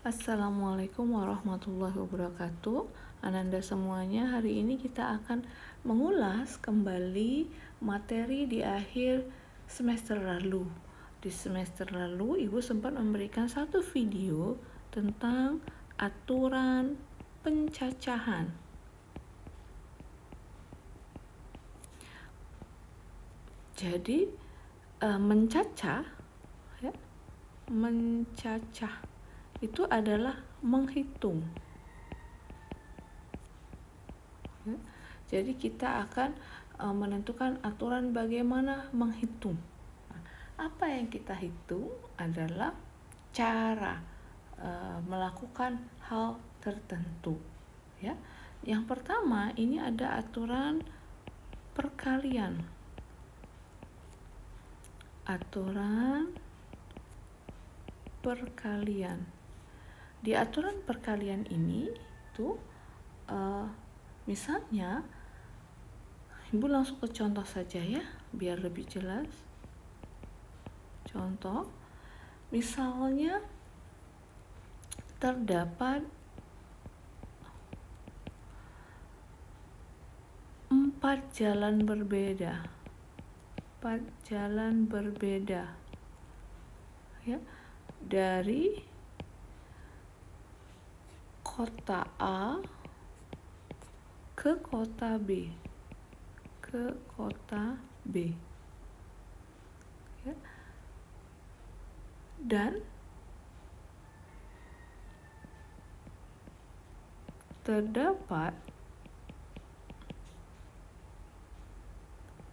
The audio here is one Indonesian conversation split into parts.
Assalamualaikum warahmatullahi wabarakatuh. Ananda semuanya, hari ini kita akan mengulas kembali materi di akhir semester lalu. Di semester lalu, Ibu sempat memberikan satu video tentang aturan pencacahan. Jadi, mencacah itu adalah menghitung. Jadi kita akan menentukan aturan bagaimana menghitung. Apa yang kita hitung adalah cara melakukan hal tertentu. Ya, yang pertama ini ada aturan perkalian. Aturan perkalian. Di aturan perkalian ini tuh misalnya Ibu langsung ke contoh saja ya, biar lebih jelas. Contoh, misalnya terdapat 4 jalan berbeda. 4 jalan berbeda. Ya, dari kota A ke kota B. Ke kota B. Ya. Dan terdapat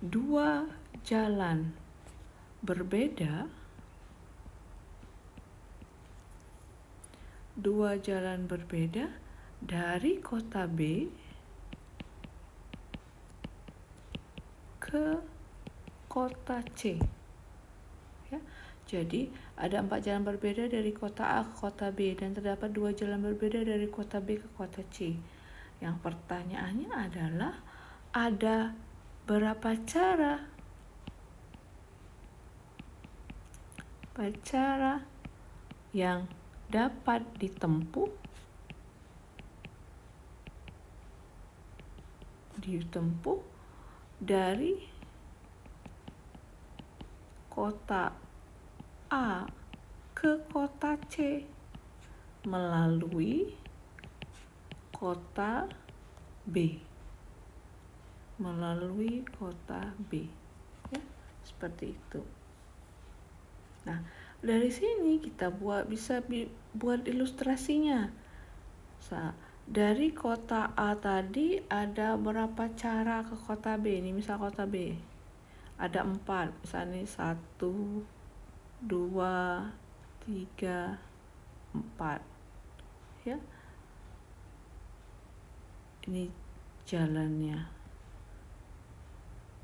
2 jalan berbeda. 2 jalan berbeda dari kota B ke kota C. Ya, jadi ada 4 jalan berbeda dari kota A ke kota B dan terdapat 2 jalan berbeda dari kota B ke kota C. Yang pertanyaannya adalah ada berapa cara yang dapat ditempuh dari kota A ke kota C melalui kota B. Ya, seperti itu. Nah, dari sini kita bisa buat ilustrasinya. Dari kota A tadi ada berapa cara ke kota B? Ini misal kota B ada 4, misalnya 1, 2, 3, 4. Ya, ini jalannya.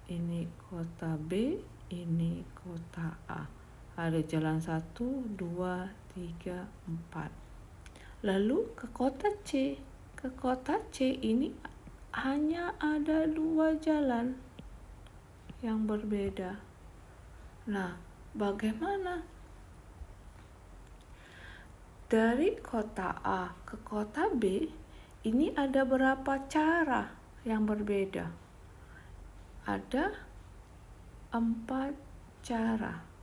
Ini kota B, ini kota A. Ada jalan 1, 2, 3, 4. Lalu ke kota C. Ke kota C ini hanya ada 2 jalan yang berbeda. Nah, bagaimana? Dari kota A ke kota B ini ada berapa cara yang berbeda? Ada 4 cara.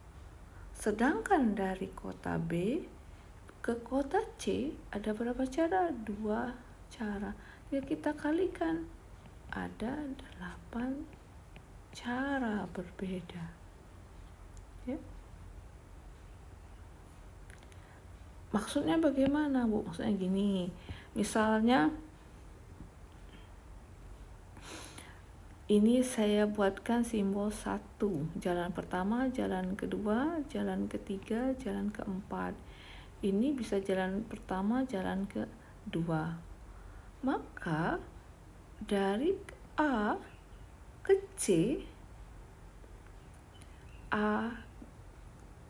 Sedangkan dari kota B ke kota C ada berapa cara? 2 cara. Ya, kita kalikan. Ada 8 cara berbeda. Ya. Maksudnya bagaimana, Bu? Maksudnya gini. Misalnya ini saya buatkan simbol 1. Jalan pertama, jalan kedua, jalan ketiga, jalan keempat. Ini bisa jalan pertama, jalan kedua. Maka dari A ke C, A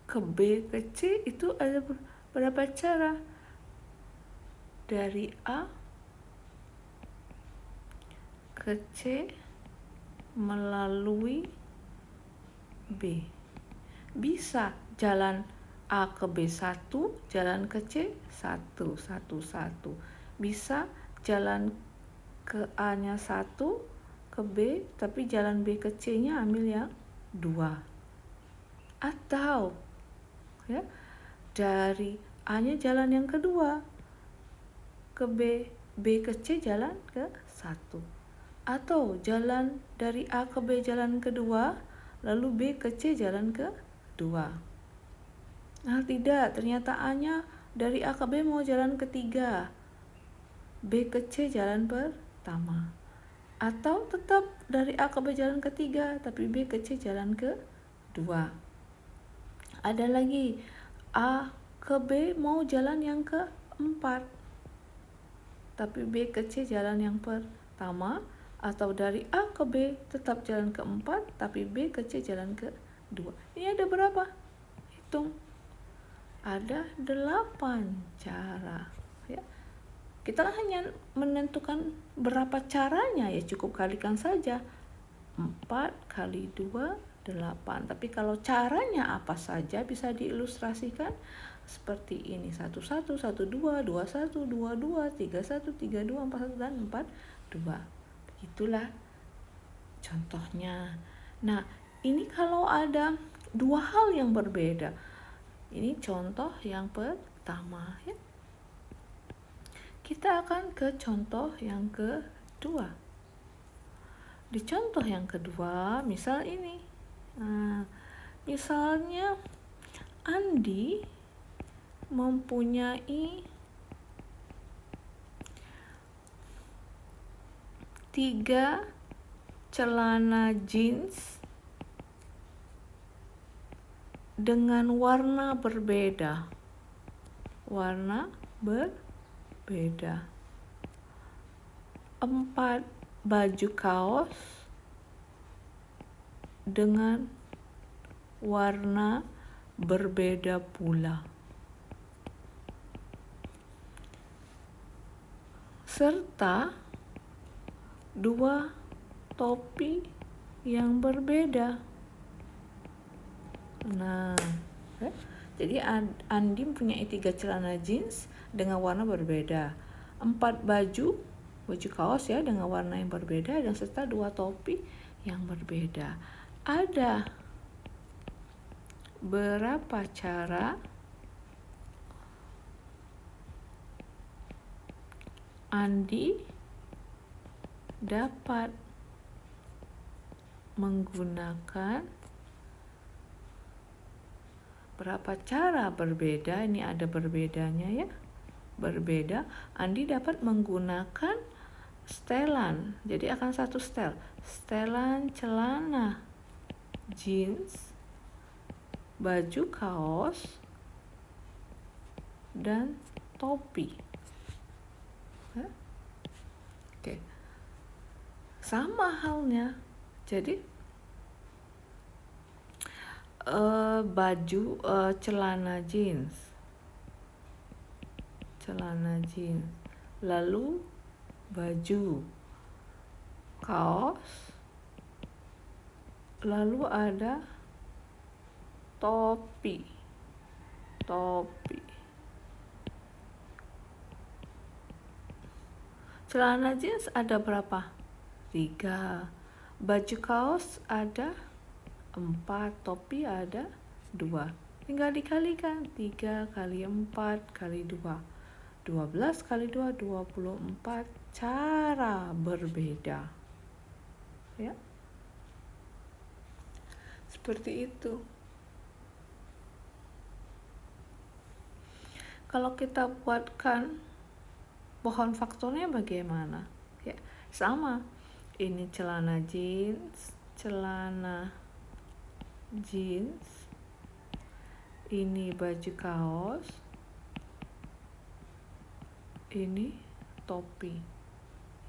ke B ke C itu ada berapa cara? Dari A ke C melalui B. Bisa jalan A ke B 1, jalan ke C 1, 1, 1. Bisa jalan ke A-nya 1, ke B, tapi jalan B ke C-nya ambil yang 2. Atau ya, dari A-nya jalan yang kedua ke B, B ke C jalan ke 1. Atau jalan dari A ke B jalan kedua, lalu B ke C jalan ke 2. Nah, tidak, ternyata A-nya dari A ke B mau jalan ketiga, B ke C jalan pertama. Atau tetap dari A ke B jalan ketiga, tapi B ke C jalan ke 2. Ada lagi, A ke B mau jalan yang keempat, tapi B ke C jalan yang pertama. Atau dari A ke B tetap jalan keempat, tapi B ke C jalan ke 2. Ini ada berapa? Hitung. Ada 8 cara ya. Kita hanya menentukan berapa caranya, ya cukup kalikan saja. 4 kali 2, 8. Tapi kalau caranya apa saja bisa diilustrasikan seperti ini. 1, 1, 1, 2, 2, 1, 2, 2, 3, 1, 3, 2, 4, 1, dan 4, 2. Begitulah contohnya. Nah, ini kalau ada dua hal yang berbeda. Ini contoh yang pertama ya. Kita akan ke contoh yang kedua. Di contoh yang kedua, misal ini. Nah, misalnya Andi mempunyai 3 celana jeans dengan warna berbeda. 4 baju kaos dengan warna berbeda pula. Serta 2 topi yang berbeda. Nah, jadi Andi punya 3 celana jeans dengan warna berbeda, 4 baju kaos ya dengan warna yang berbeda, dan serta 2 topi yang berbeda. Ada berapa cara Andi dapat menggunakan berapa cara berbeda, ini ada berbedanya ya, berbeda. Andi dapat menggunakan setelan, jadi akan satu setelan celana jeans, baju kaos, dan topi. Oke. Sama halnya, jadi baju celana jeans, lalu baju kaos, lalu ada topi. Celana jeans ada berapa? 3. Baju kaos ada 4, topi ada 2. Tinggal dikalikan, 3 kali 4 kali 2. 12 kali 2, 24 cara berbeda. Ya. Seperti itu. Kalau kita buatkan pohon faktornya bagaimana? Ya, sama. Ini celana jeans. Ini baju kaos. Ini topi.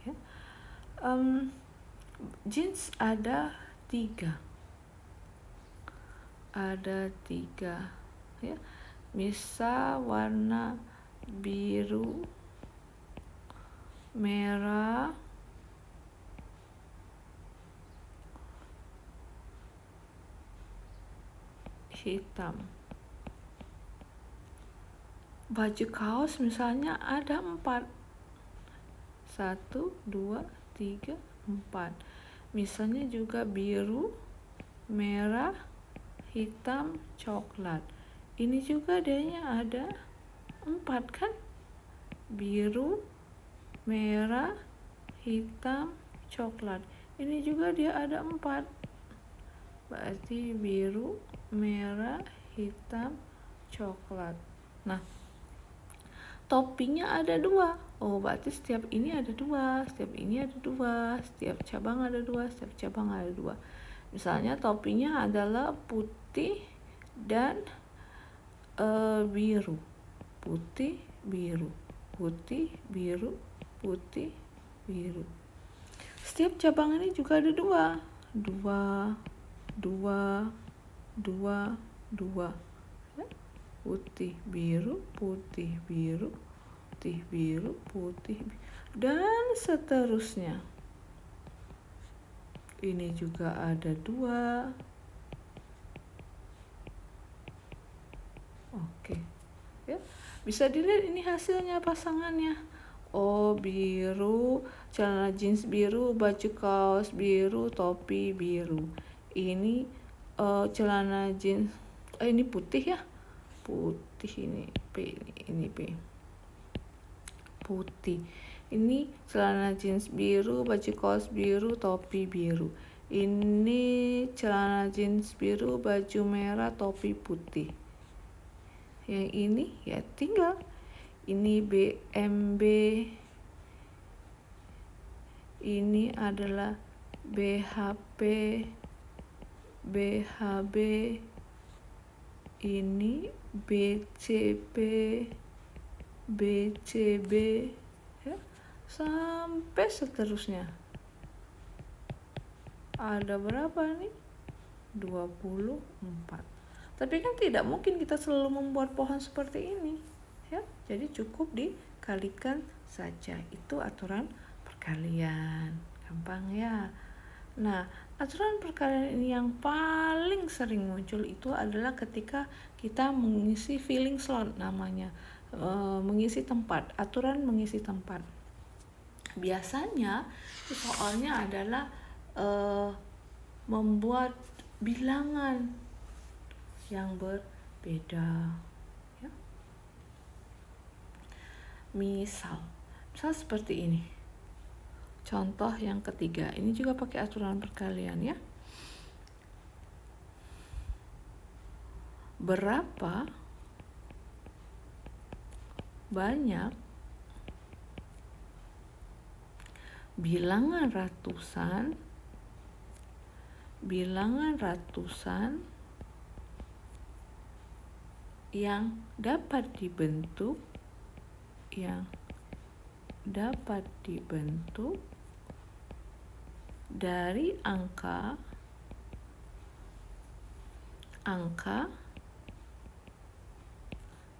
Ya. Jeans ada 3. Ya. Bisa warna biru, merah, hitam. Baju kaos misalnya ada 4. 1, 2, 3, 4. Misalnya juga biru, merah, hitam, coklat. Ini juga dianya ada 4 kan? Biru, merah, hitam, coklat. Ini juga dia ada 4. Berarti biru, merah, hitam, coklat. Nah, toppingnya ada 2. Oh, berarti setiap ini ada 2, setiap ini ada 2, setiap cabang ada 2, setiap cabang ada 2. Misalnya toppingnya adalah putih dan biru. Putih, biru. Putih, biru, putih, biru. Setiap cabang ini juga ada 2. 2, 2, 2, 2. Putih, biru, putih, biru, putih, biru, putih, dan seterusnya. Ini juga ada 2. Oke, ya, bisa dilihat ini hasilnya pasangannya. Oh, biru, celana jeans biru, baju kaos biru, topi biru. Ini celana jeans, ini putih ya, putih, ini P, putih. Ini celana jeans biru, baju kaos biru, topi biru. Ini celana jeans biru, baju merah, topi putih. Yang ini ya tinggal. Ini BMB. Ini adalah BHP, BHB. Ini BCP, BCB, ya, sampai seterusnya. Ada berapa nih? 24. Tapi kan tidak mungkin kita selalu membuat pohon seperti ini, ya. Jadi cukup dikalikan saja. Itu aturan perkalian. Gampang ya. Nah, aturan perkalian ini yang paling sering muncul itu adalah ketika kita mengisi filling slot namanya, mengisi tempat, aturan mengisi tempat. Biasanya soalnya adalah membuat bilangan yang berbeda. Ya. Misal seperti ini. Contoh yang ketiga, ini juga pakai aturan perkalian ya. Berapa banyak bilangan ratusan yang dapat dibentuk dari angka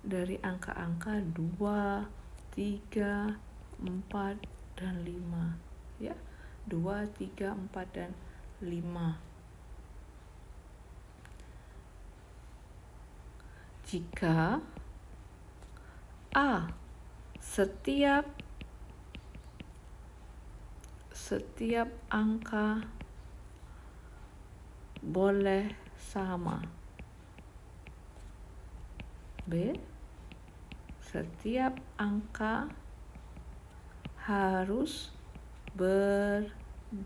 dari angka-angka 2, 3, 4, dan 5 ya. 2, 3, 4, dan 5. Jika A setiap angka boleh sama. B, setiap angka harus berbeda.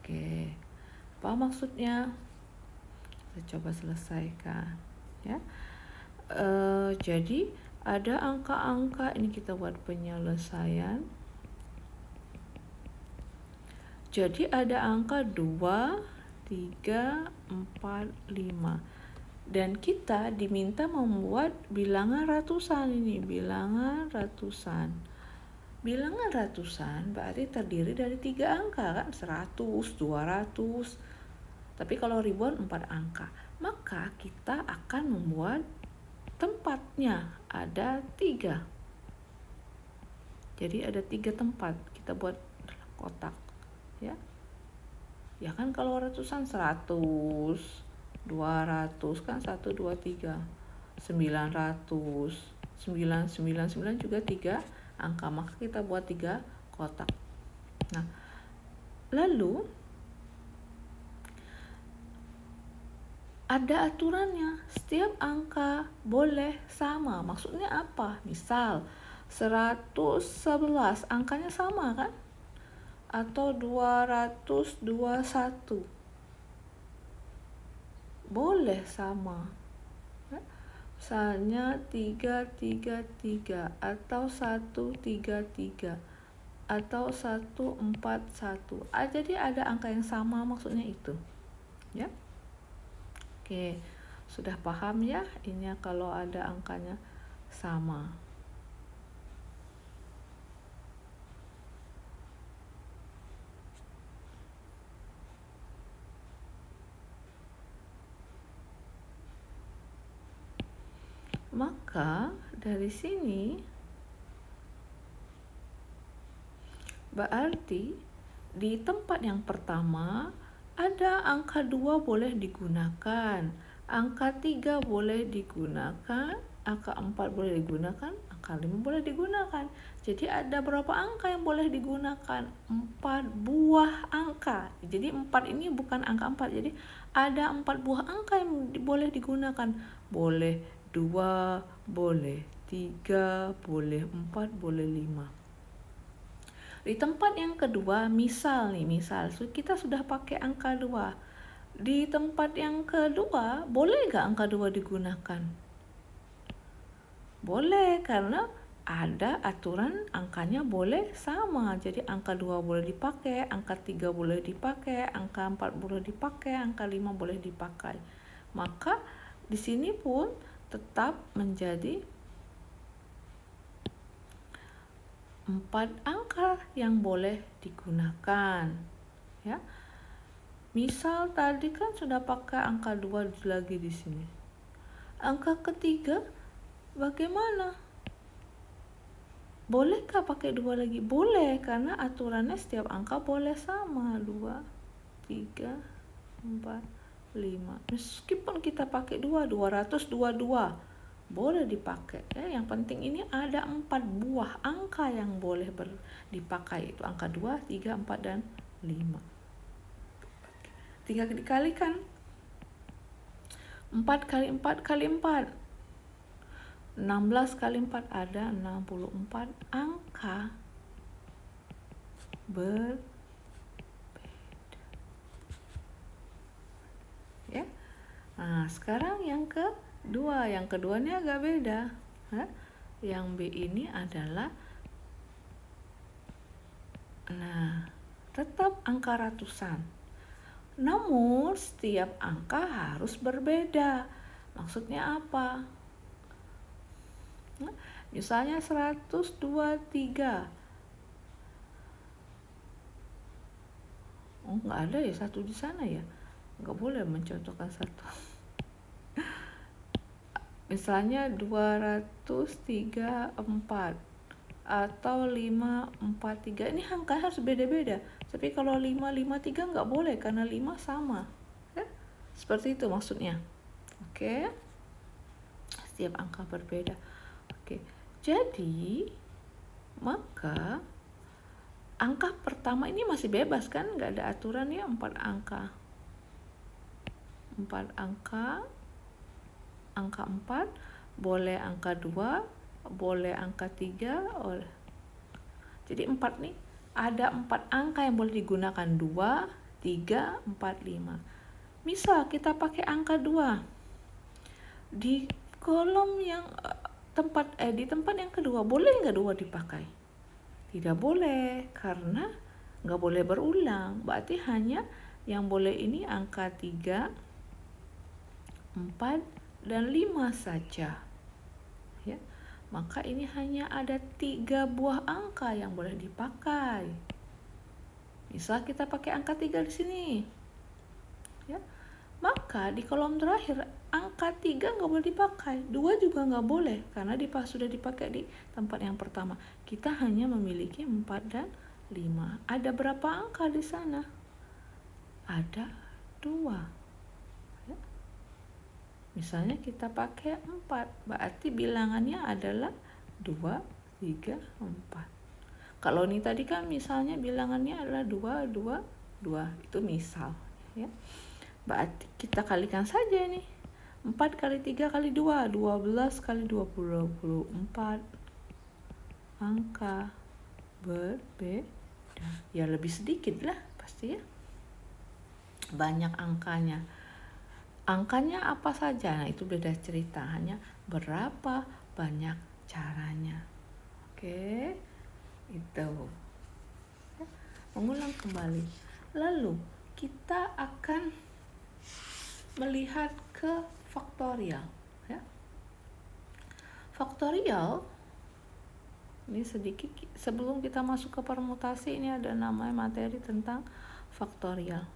Oke, apa maksudnya? Kita coba selesaikan ya. Jadi ada angka-angka, ini kita buat penyelesaian. Jadi ada angka 2, 3, 4, 5. Dan kita diminta membuat bilangan ratusan ini, bilangan ratusan. Bilangan ratusan berarti terdiri dari 3 angka kan, 100, 200. Tapi kalau ribuan 4 angka. Maka kita akan membuat tempatnya ada 3. Jadi ada 3 tempat, kita buat kotak ya. Ya kan kalau ratusan 100, 200 kan 1, 2, 3. 900, 999 juga 3 angka, maka kita buat 3 kotak. Nah, lalu ada aturannya, setiap angka boleh sama. Maksudnya apa? Misal 111 angkanya sama kan? Atau 221 boleh sama. Misalnya 333 atau 133 atau 141. Jadi ada angka yang sama, maksudnya itu. Ya. Oke, sudah paham ya? Ini kalau ada angkanya sama. Maka dari sini berarti di tempat yang pertama ada angka 2 boleh digunakan, angka 3 boleh digunakan, angka 4 boleh digunakan, angka 5 boleh digunakan. Jadi ada berapa angka yang boleh digunakan? 4 buah angka. Jadi 4 ini bukan angka 4. Jadi ada 4 buah angka yang boleh digunakan. Boleh 2, boleh 3, boleh 4, boleh 5. Di tempat yang kedua, misal kita sudah pakai angka 2. Di tempat yang kedua, boleh nggak angka 2 digunakan? Boleh, karena ada aturan angkanya boleh sama. Jadi angka 2 boleh dipakai, angka 3 boleh dipakai, angka 4 boleh dipakai, angka 5 boleh dipakai. Maka di sini pun tetap menjadi 4 angka yang boleh digunakan. Ya. Misal tadi kan sudah pakai angka 2 lagi di sini. Angka ketiga bagaimana? Bolehkah pakai 2 lagi? Boleh, karena aturannya setiap angka boleh sama. 2, 3, 4, 5. Meskipun kita pakai 2, 222 boleh dipakai. Yang penting ini ada 4 buah angka yang boleh dipakai, itu angka 2, 3, 4, dan 5. Tinggal dikalikan. 4 kali 4 kali 4. 16 kali 4 ada 64 angka berbeda. Ya. Nah, sekarang yang kedua. Yang kedua ini agak beda. Yang B ini adalah, tetap angka ratusan. Namun setiap angka harus berbeda. Maksudnya apa? Misalnya 123. Oh, nggak ada ya satu di sana ya? Nggak boleh mencontohkan satu. Misalnya 234 atau 543. Ini angka harus beda-beda. Tapi kalau 553 nggak boleh karena 5 sama. Ya? Seperti itu maksudnya. Oke. Setiap angka berbeda. Oke. Jadi maka angka pertama ini masih bebas kan? Nggak ada aturan ya, 4 angka. 4 angka. Angka 4, boleh angka 2, boleh angka 3. Jadi 4 nih, ada 4 angka yang boleh digunakan. 2, 3, 4, 5. Misal kita pakai angka 2. Di kolom yang di tempat yang kedua, boleh nggak 2 dipakai? Tidak boleh, karena nggak boleh berulang. Berarti hanya yang boleh ini angka 3, 4, dan 5 saja. Ya. Maka ini hanya ada 3 buah angka yang boleh dipakai. Misal kita pakai angka 3 di sini. Ya. Maka di kolom terakhir angka 3 nggak boleh dipakai. 2 juga nggak boleh karena sudah dipakai di tempat yang pertama. Kita hanya memiliki 4 dan 5. Ada berapa angka di sana? Ada 2. Misalnya kita pakai 4, berarti bilangannya adalah 2, 3, 4. Kalau ini tadi kan misalnya bilangannya adalah 2, 2, 2. Itu misal, ya. Berarti kita kalikan saja nih. 4 kali 3 kali 2, 12 kali 20, 24. Angka berbeda. Ya lebih sedikit lah pasti ya. Banyak angkanya. Angkanya apa saja? Nah, itu beda cerita. Hanya berapa banyak caranya. Oke, itu. Mengulang kembali. Lalu kita akan melihat ke faktorial. Ya. Faktorial, ini sedikit sebelum kita masuk ke permutasi, ini ada namanya materi tentang faktorial.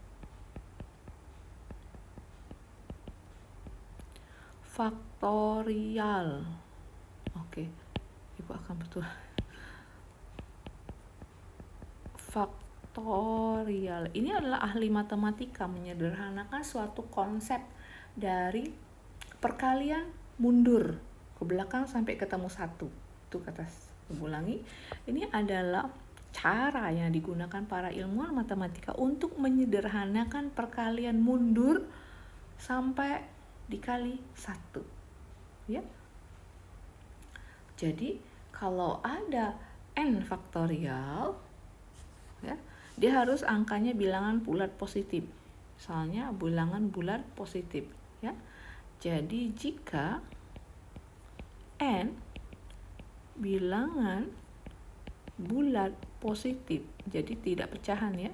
Faktorial. Oke, Ibu akan betul. Faktorial. Ini adalah ahli matematika menyederhanakan suatu konsep dari perkalian mundur ke belakang sampai ketemu 1. Itu kata ulangi. Ini adalah cara yang digunakan para ilmuwan matematika untuk menyederhanakan perkalian mundur sampai dikali 1. Ya. Jadi kalau ada n faktorial, ya, dia harus angkanya bilangan bulat positif. Misalnya bilangan bulat positif, ya. Jadi jika n bilangan bulat positif, jadi tidak pecahan ya,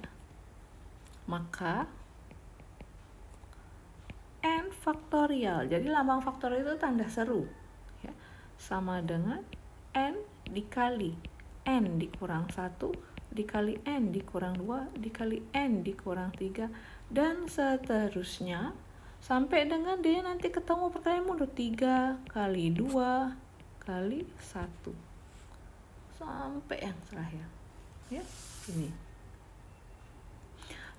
maka n faktorial, jadi lambang faktorial itu tanda seru ya, sama dengan n dikali n dikurang 1 dikali n dikurang 2 dikali n dikurang 3 dan seterusnya sampai dengan dia nanti ketemu perkalian mundur 3 kali 2 kali 1 sampai yang terakhir ya, ini.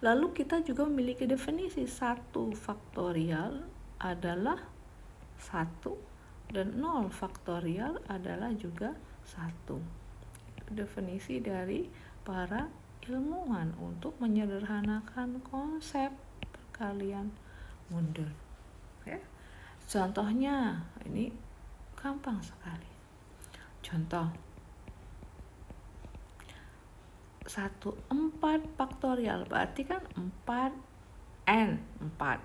Lalu kita juga memiliki definisi 1 faktorial adalah 1 dan 0 faktorial adalah juga 1. Definisi dari para ilmuwan untuk menyederhanakan konsep perkalian mundur. Ya. Contohnya ini gampang sekali. Contoh 1/4 faktorial berarti kan 4n 4.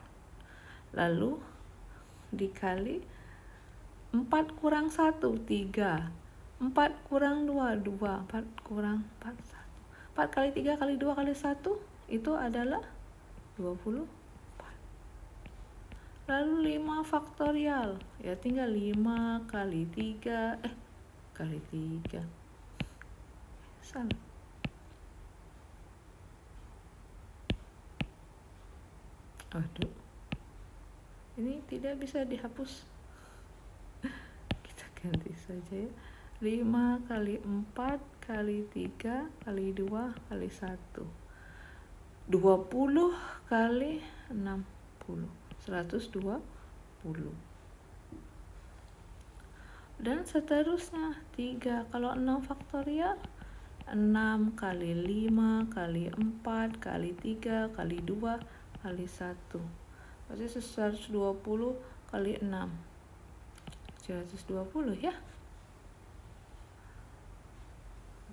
Lalu dikali 4 kurang 1 3. 4 kurang 2 2. 4 kurang 4 1. 4 kali 3 kali 2 kali 1 itu adalah 24. Lalu 5 faktorial, ya tinggal 5 kali 3 kali 3. Salah. Aduh, ini tidak bisa dihapus. Kita ganti saja ya. 5 kali 4 kali 3 kali 2 kali 1. 20 kali 60. 120. Dan seterusnya 3. Kalau 6 faktorial 6 kali 5 kali 4 kali 3 kali 2 kali 1. Berarti 120 kali 6. 120 ya.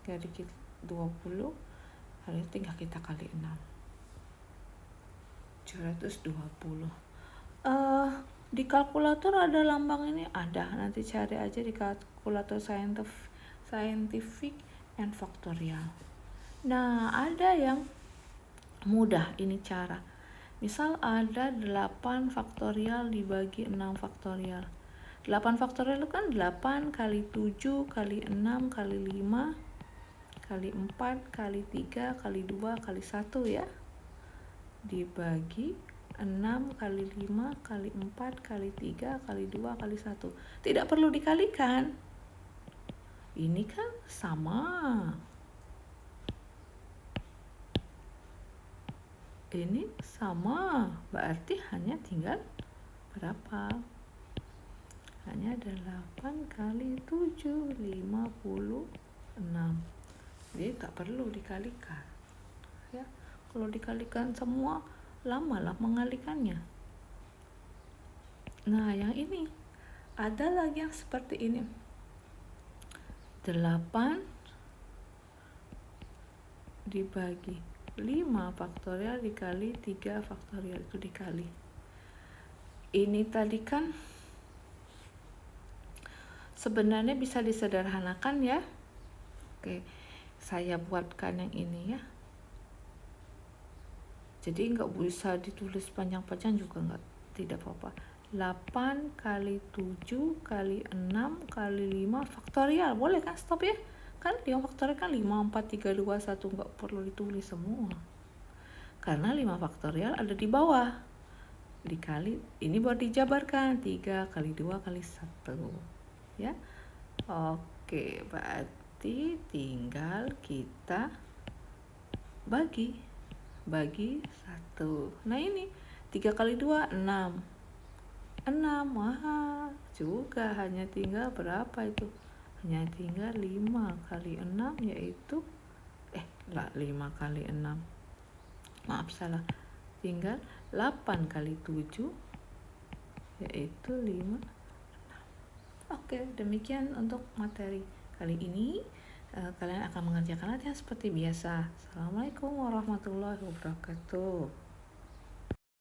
Jadi 20 kali tinggal kita kali 6. 720. Di kalkulator ada lambang ini, ada. Nanti cari aja di kalkulator scientific and factorial. Nah, ada yang mudah ini cara. Misal ada 8 faktorial dibagi 6 faktorial. 8 faktorial itu kan 8 kali 7 kali 6 kali 5 kali 4 kali 3 kali 2 kali 1 ya. Dibagi 6 kali 5 kali 4 kali 3 kali 2 kali 1. Tidak perlu dikalikan. Ini kan sama. Ini sama, berarti hanya tinggal berapa? hanya 8 kali 7, 56. Jadi tak perlu dikalikan ya. Kalau dikalikan semua lamalah mengalikannya. Nah yang ini ada lagi yang seperti ini, 8 dibagi 5 faktorial dikali 3 faktorial, itu dikali. Ini tadi kan sebenarnya bisa disederhanakan ya. Oke, saya buatkan yang ini ya. Jadi nggak bisa ditulis panjang-panjang juga, tidak apa-apa. 8 kali 7 kali 6 kali 5 faktorial, boleh kan stop ya? Kan 5 faktorial kan 5, 4, 3, 2, 1, nggak perlu ditulis semua. Karena 5 faktorial ada di bawah. Dikali, ini baru dijabarkan, 3 kali 2 kali 1. Ya. Oke, berarti tinggal kita bagi 1. Nah ini 3 kali 2, 6. Wah, juga hanya tinggal berapa itu? Hanya tinggal 5 kali 6 yaitu 5 kali 6. Maaf salah. Tinggal 8 kali 7 yaitu 5. Oke, demikian untuk materi kali ini. Kalian akan mengerjakan latihan seperti biasa. Assalamualaikum warahmatullahi wabarakatuh.